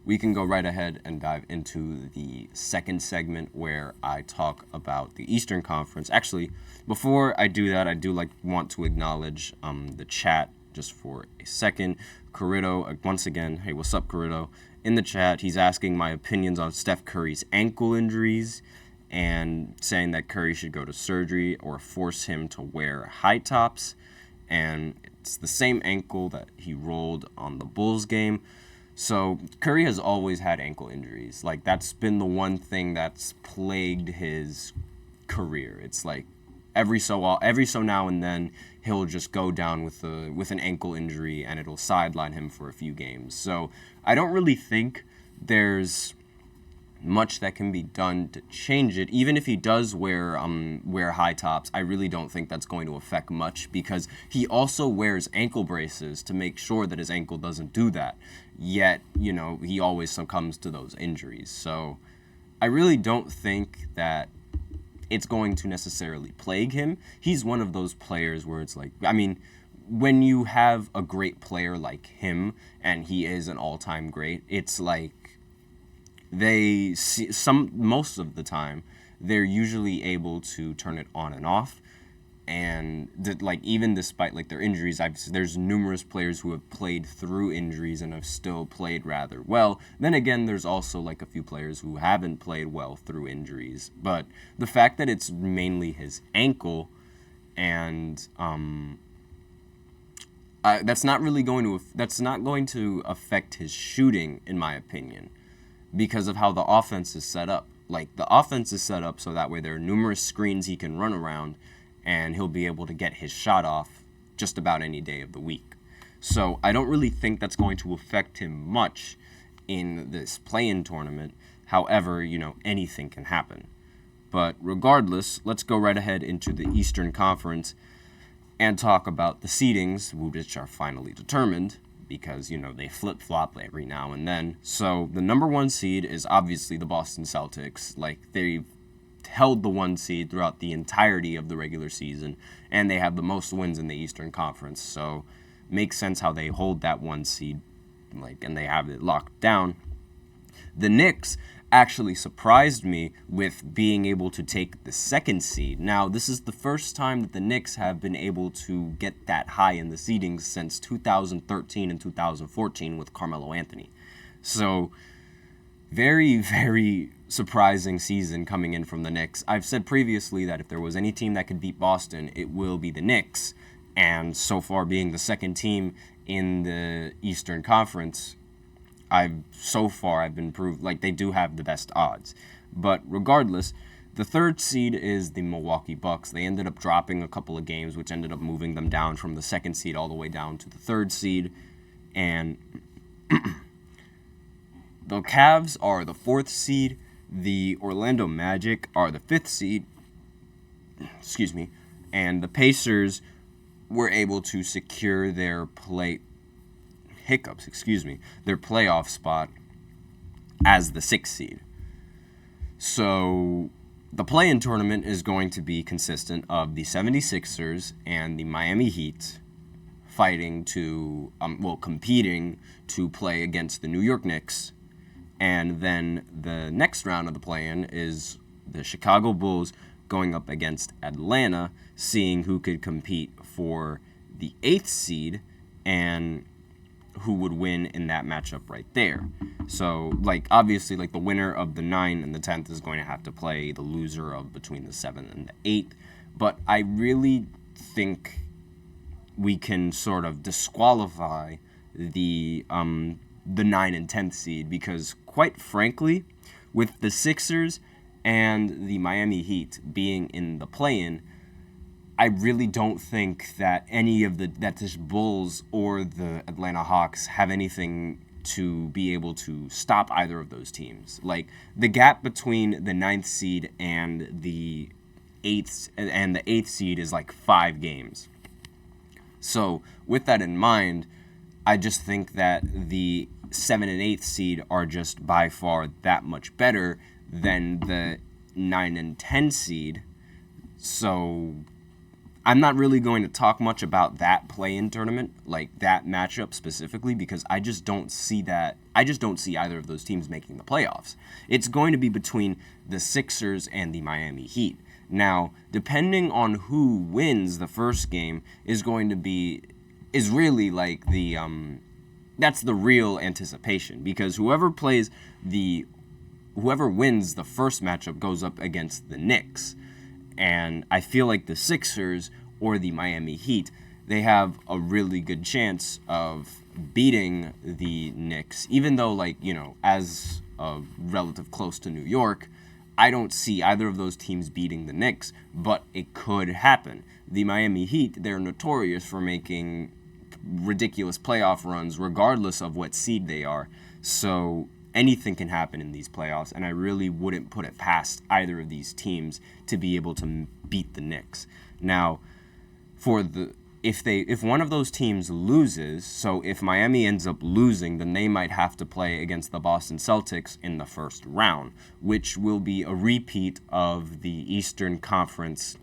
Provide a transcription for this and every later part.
we can go right ahead and dive into the second segment where I talk about the Eastern Conference. Actually, before I do that, I do want to acknowledge the chat just for a second. Corrido, once again, hey, what's up, Corrido? In the chat, he's asking my opinions on Steph Curry's ankle injuries and saying that Curry should go to surgery or force him to wear high tops. And it's the same ankle that he rolled on the Bulls game. So Curry has always had ankle injuries. That's been the one thing that's plagued his career. It's every so now and then he'll just go down with an ankle injury and it'll sideline him for a few games. So I don't really think there's much that can be done to change it. Even if he does wear high tops, I really don't think that's going to affect much because he also wears ankle braces to make sure that his ankle doesn't do that. Yet, he always succumbs to those injuries. So I really don't think that it's going to necessarily plague him. He's one of those players where it's when you have a great player like him and he is an all-time great, it's most of the time they're usually able to turn it on and off, and even despite their injuries, there's numerous players who have played through injuries and have still played rather well. Then again, there's also a few players who haven't played well through injuries, but the fact that it's mainly his ankle and that's not going to affect his shooting, in my opinion, because of how the offense is set up. The offense is set up so that way there are numerous screens he can run around, and he'll be able to get his shot off just about any day of the week. So I don't really think that's going to affect him much in this play-in tournament. However, anything can happen. But regardless, let's go right ahead into the Eastern Conference and talk about the seedings, which are finally determined, because, they flip-flop every now and then. So the number one seed is obviously the Boston Celtics. They've held the one seed throughout the entirety of the regular season, and they have the most wins in the Eastern Conference. So makes sense how they hold that one seed, and they have it locked down. The Knicks actually surprised me with being able to take the second seed. Now, this is the first time that the Knicks have been able to get that high in the seedings since 2013 and 2014 with Carmelo Anthony. So, very, very surprising season coming in from the Knicks. I've said previously that if there was any team that could beat Boston, it will be the Knicks. And so far, being the second team in the Eastern Conference, I've been proved they do have the best odds. But regardless, the third seed is the Milwaukee Bucks. They ended up dropping a couple of games, which ended up moving them down from the second seed all the way down to the third seed. And the Cavs are the fourth seed. The Orlando Magic are the fifth seed. And the Pacers were able to secure their playoff spot as the sixth seed. So the play-in tournament is going to be consistent of the 76ers and the Miami Heat competing to play against the New York Knicks. And then the next round of the play-in is the Chicago Bulls going up against Atlanta, seeing who could compete for the 8th seed and who would win in that matchup right there. So, obviously, the winner of the 9th and the 10th is going to have to play the loser of between the 7th and the 8th. But I really think we can sort of disqualify the 9 and 10th seed because, quite frankly, with the Sixers and the Miami Heat being in the play-in, I really don't think that the Bulls or the Atlanta Hawks have anything to be able to stop either of those teams. The gap between the 9th seed and the 8th seed is 5 games. So with that in mind, I just think that the 7 and 8th seed are just by far that much better than the 9 and 10 seed. So I'm not really going to talk much about that play-in tournament, that matchup specifically, because I just don't see that I just don't see either of those teams making the playoffs. It's going to be between the Sixers and the Miami Heat. Now, depending on who wins the first game is really like that's the real anticipation, because whoever wins the first matchup goes up against the Knicks. And I feel like the Sixers or the Miami Heat, they have a really good chance of beating the Knicks, even though, as a relative close to New York, I don't see either of those teams beating the Knicks, but it could happen. The Miami Heat, they're notorious for making ridiculous playoff runs regardless of what seed they are. So anything can happen in these playoffs, and I really wouldn't put it past either of these teams to be able to beat the Knicks. Now, if one of those teams loses, so if Miami ends up losing, then they might have to play against the Boston Celtics in the first round, which will be a repeat of the Eastern Conference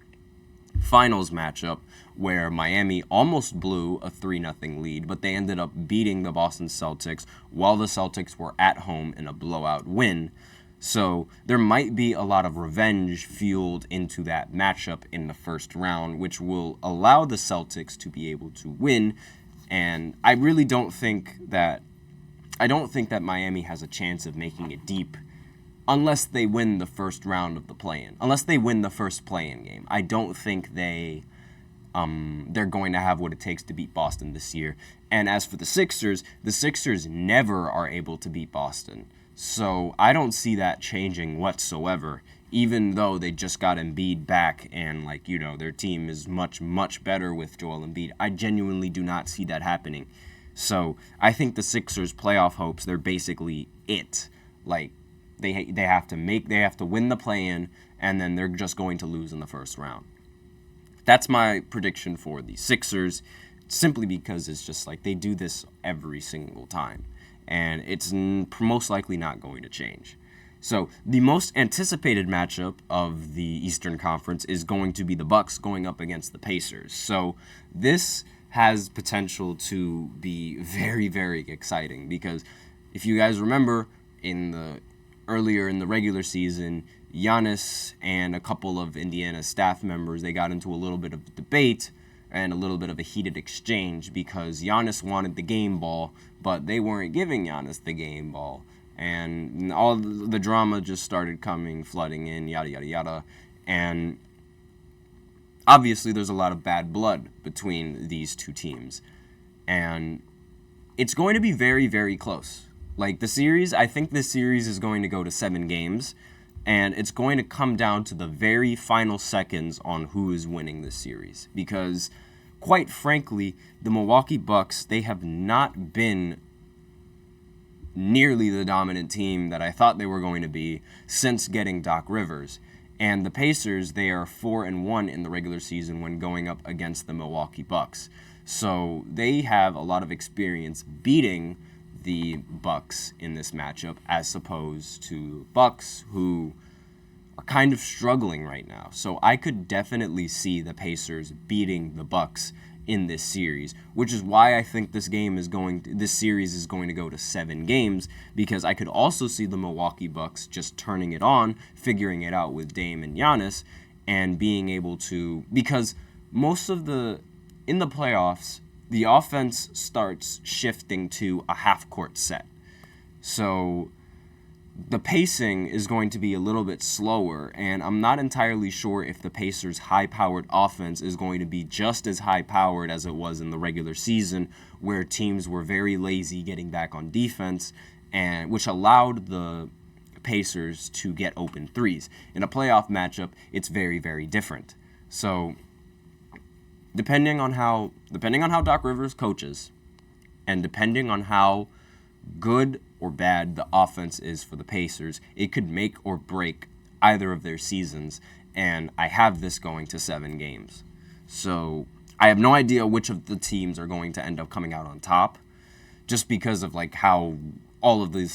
Finals matchup where Miami almost blew a 3-0 lead, but they ended up beating the Boston Celtics while the Celtics were at home in a blowout win. So there might be a lot of revenge fueled into that matchup in the first round, which will allow the Celtics to be able to win. And I really don't think that Miami has a chance of making it deep unless they win the first round of the play-in. Unless they win the first play-in game. I don't think they're going to have what it takes to beat Boston this year. And as for the Sixers never are able to beat Boston. So I don't see that changing whatsoever, even though they just got Embiid back and, their team is much, much better with Joel Embiid. I genuinely do not see that happening. So I think the Sixers' playoff hopes, they're basically it. They have to win the play-in, and then they're just going to lose in the first round. That's my prediction for the Sixers, simply because it's just they do this every single time. And it's most likely not going to change. So the most anticipated matchup of the Eastern Conference is going to be the Bucks going up against the Pacers. So this has potential to be very, very exciting, because if you guys remember, earlier in the regular season, Giannis and a couple of Indiana staff members, they got into a little bit of debate and a little bit of a heated exchange because Giannis wanted the game ball, but they weren't giving Giannis the game ball. And all the drama just started flooding in, yada, yada, yada. And obviously there's a lot of bad blood between these two teams. And it's going to be very, very close. I think this series is going to go to 7 games. And it's going to come down to the very final seconds on who is winning this series. Because, quite frankly, the Milwaukee Bucks, they have not been nearly the dominant team that I thought they were going to be since getting Doc Rivers. And the Pacers, they are 4-1 in the regular season when going up against the Milwaukee Bucks. So they have a lot of experience beating the Bucks in this matchup, as opposed to Bucks, who are kind of struggling right now. So I could definitely see the Pacers beating the Bucks in this series, which is why I think this series is going to go to 7 games, because I could also see the Milwaukee Bucks just turning it on, figuring it out with Dame and Giannis, and being able to, because in the playoffs, the offense starts shifting to a half-court set. So the pacing is going to be a little bit slower, and I'm not entirely sure if the Pacers' high-powered offense is going to be just as high-powered as it was in the regular season, where teams were very lazy getting back on defense, and which allowed the Pacers to get open threes. In a playoff matchup, it's very, very different. So depending on how Doc Rivers coaches, and depending on how good or bad the offense is for the Pacers, it could make or break either of their seasons, and I have this going to 7 games. So I have no idea which of the teams are going to end up coming out on top, just because of how all of the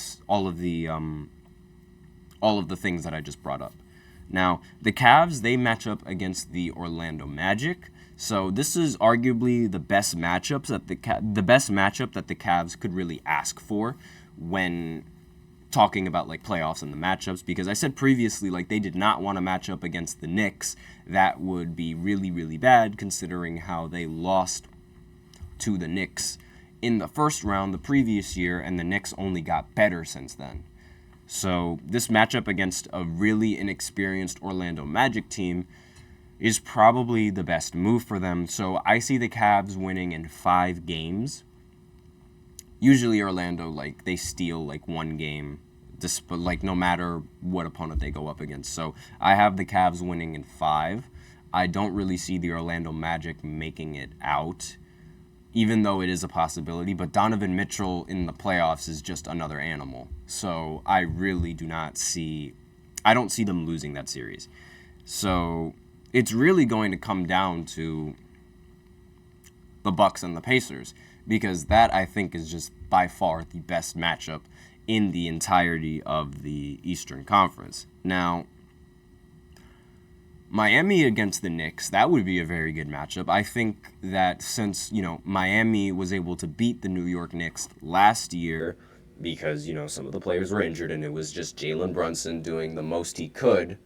things that I just brought up. Now, the Cavs, they match up against the Orlando Magic. So this is arguably the best matchup that the Cavs could really ask for, when talking about like playoffs and the matchups, because I said previously like they did not want to match up against the Knicks. That would be really, really bad considering how they lost to the Knicks in the first round the previous year, and the Knicks only got better since then. So this matchup against a really inexperienced Orlando Magic team is probably the best move for them. So I see the Cavs winning in 5 games. Usually Orlando, like, they steal like one game, like no matter what opponent they go up against. So I have the Cavs winning in 5. I don't really see the Orlando Magic making it out, even though it is a possibility. But Donovan Mitchell in the playoffs is just another animal. So I really don't see them losing that series. So it's really going to come down to the Bucks and the Pacers, because that, I think, is just by far the best matchup in the entirety of the Eastern Conference. Now, Miami against the Knicks, that would be a very good matchup. I think that since, Miami was able to beat the New York Knicks last year because, some of the players were injured and it was just Jalen Brunson doing the most he could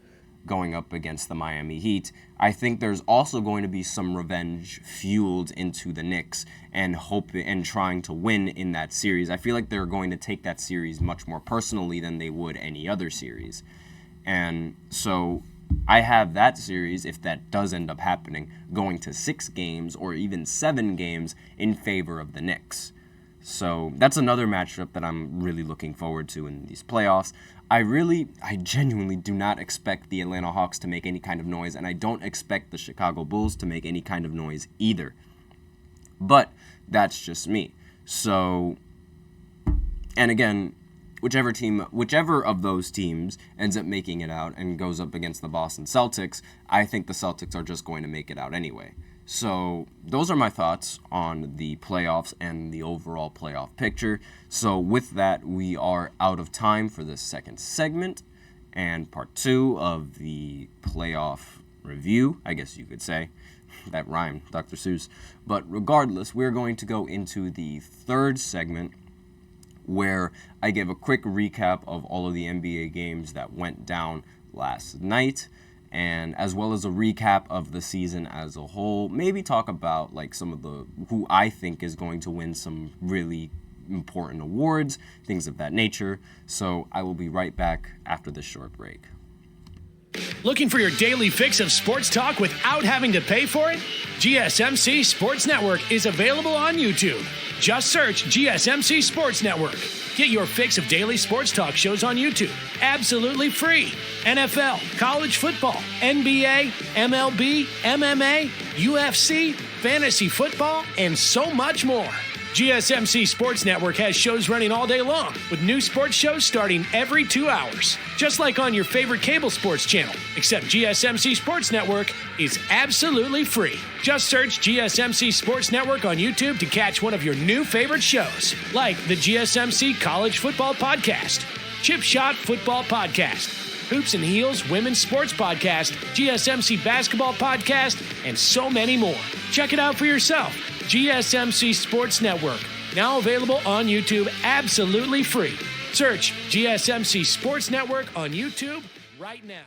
going up against the Miami Heat, I think there's also going to be some revenge fueled into the Knicks and trying to win in that series. I feel like they're going to take that series much more personally than they would any other series. And so I have that series, if that does end up happening, going to 6 games or even 7 games in favor of the Knicks. So that's another matchup that I'm really looking forward to in these playoffs. I genuinely do not expect the Atlanta Hawks to make any kind of noise, and I don't expect the Chicago Bulls to make any kind of noise either. But that's just me. So, and again, whichever of those teams ends up making it out and goes up against the Boston Celtics, I think the Celtics are just going to make it out anyway. So those are my thoughts on the playoffs and the overall playoff picture. So with that, we are out of time for this second segment and part 2 of the playoff review, I guess you could say. That rhymed, Dr. Seuss. But regardless, we're going to go into the third segment where I give a quick recap of all of the NBA games that went down last night, and as well as a recap of the season as a whole. Maybe talk about like some of who I think is going to win some really important awards, things of that nature. So I will be right back after this short break. Looking for your daily fix of sports talk without having to pay for it? GSMC Sports Network is available on YouTube. Just search GSMC Sports Network. Get your fix of daily sports talk shows on YouTube, absolutely free. NFL, college football, NBA, MLB, MMA, UFC, fantasy football, and so much more. GSMC Sports Network has shows running all day long, with new sports shows starting every 2 hours. Just like on your favorite cable sports channel, except GSMC Sports Network is absolutely free. Just search GSMC Sports Network on YouTube to catch one of your new favorite shows, like the GSMC College Football Podcast, Chip Shot Football Podcast, Hoops and Heels Women's Sports Podcast, GSMC Basketball Podcast, and so many more. Check it out for yourself. GSMC Sports Network, now available on YouTube absolutely free. Search GSMC Sports Network on YouTube right now.